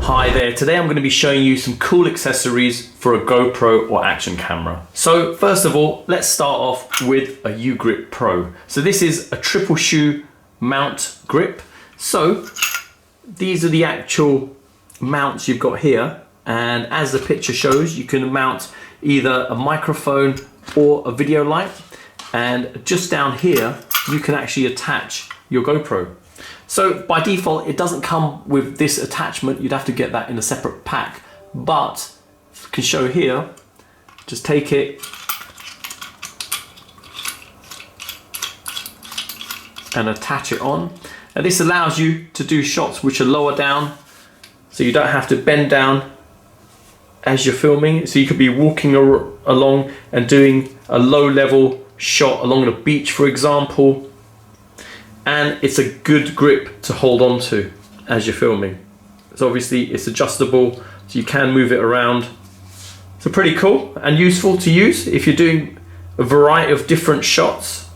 Hi there, today I'm going to be showing you some cool accessories for a GoPro or action camera. So first of all, let's start off with a U-Grip Pro. So this is a triple shoe mount grip. So these are the actual mounts you've got here, and as the picture shows, you can mount either a microphone or a video light, and just down here you can actually attach your GoPro. So by default, it doesn't come with this attachment. You'd have to get that in a separate pack. But I can show here, just take it and attach it on. And this allows you to do shots which are lower down, so you don't have to bend down as you're filming. So you could be walking along and doing a low level shot along the beach, for example. And it's a good grip to hold on to as you're filming. So obviously it's adjustable, so you can move it around. So pretty cool and useful to use if you're doing a variety of different shots.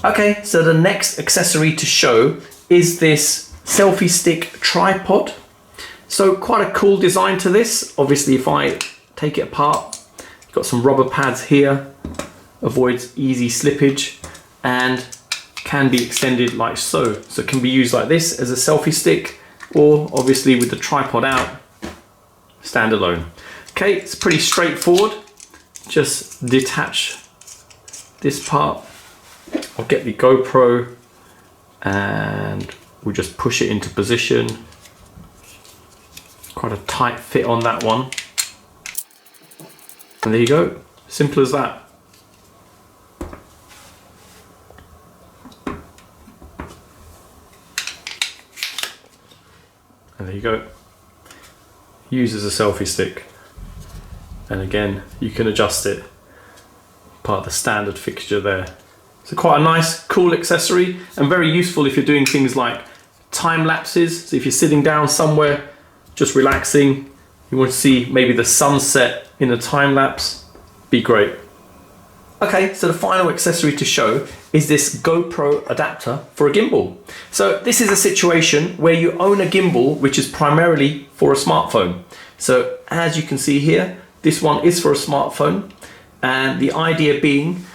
Okay, so the next accessory to show is this selfie stick tripod. So quite a cool design to this. Obviously if I take it apart, you've got some rubber pads here, avoids easy slippage, and can be extended like so. So it can be used like this as a selfie stick, or obviously with the tripod out, standalone. Okay, it's pretty straightforward. Just detach this part. I'll get the GoPro and we'll just push it into position. Quite a tight fit on that one. And there you go, simple as that. And there you go. Use as a selfie stick. And again, you can adjust it. Part of the standard fixture there. So quite a nice, cool accessory, and very useful if you're doing things like time lapses. So if you're sitting down somewhere, just relaxing, you want to see maybe the sunset in a time lapse, be great. Okay, so the final accessory to show is this GoPro adapter for a gimbal. So this is a situation where you own a gimbal which is primarily for a smartphone. So as you can see here, this one is for a smartphone, and the idea being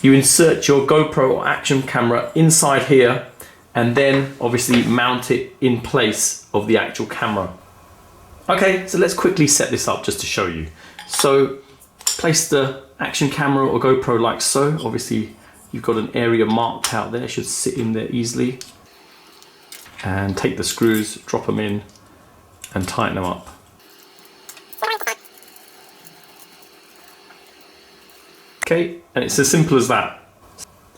you insert your GoPro or action camera inside here and then obviously mount it in place of the actual camera. Okay, so let's quickly set this up just to show you. So place the action camera or GoPro like so. Obviously you've got an area marked out there, it should sit in there easily. And take the screws, drop them in and tighten them up. Okay, and it's as simple as that.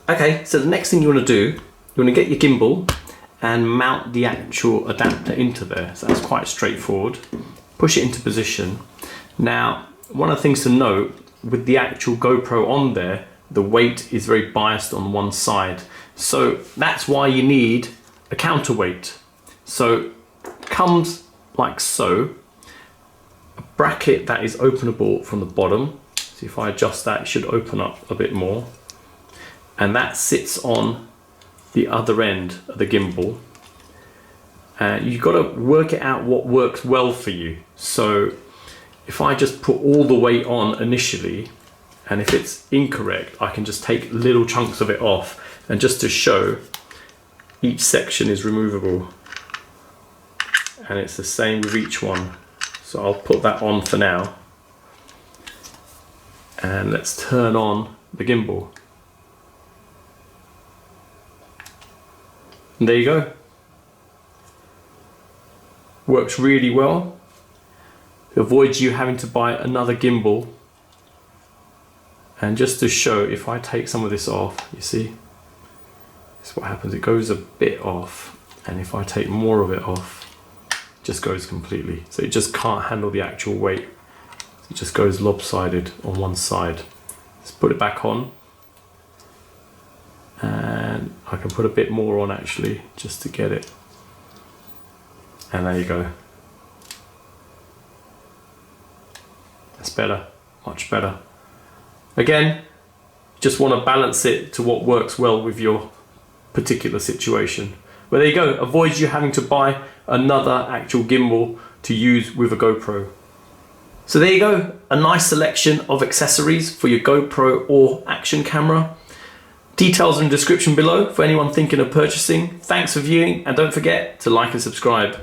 Okay, so the next thing you want to do, you want to get your gimbal and mount the actual adapter into there. So that's quite straightforward. Push it into position. Now, one of the things to note, with the actual GoPro on there, the weight is very biased on one side. So that's why you need a counterweight. So it comes like so, a bracket that is openable from the bottom. So if I adjust that, it should open up a bit more. And that sits on the other end of the gimbal. And you've got to work it out what works well for you. So if I just put all the weight on initially, and if it's incorrect, I can just take little chunks of it off. And just to show, each section is removable. And it's the same with each one. So I'll put that on for now. And let's turn on the gimbal. And there you go. Works really well. It avoids you having to buy another gimbal. And just to show, if I take some of this off, you see, this is what happens. It goes a bit off, and if I take more of it off, it just goes completely. So it just can't handle the actual weight. It just goes lopsided on one side. Let's put it back on. And I can put a bit more on actually, just to get it. And there you go. That's better, much better. Again, just want to balance it to what works well with your particular situation. But there you go, avoids you having to buy another actual gimbal to use with a GoPro. So there you go, a nice selection of accessories for your GoPro or action camera. Details in the description below for anyone thinking of purchasing. Thanks for viewing, and don't forget to like and subscribe.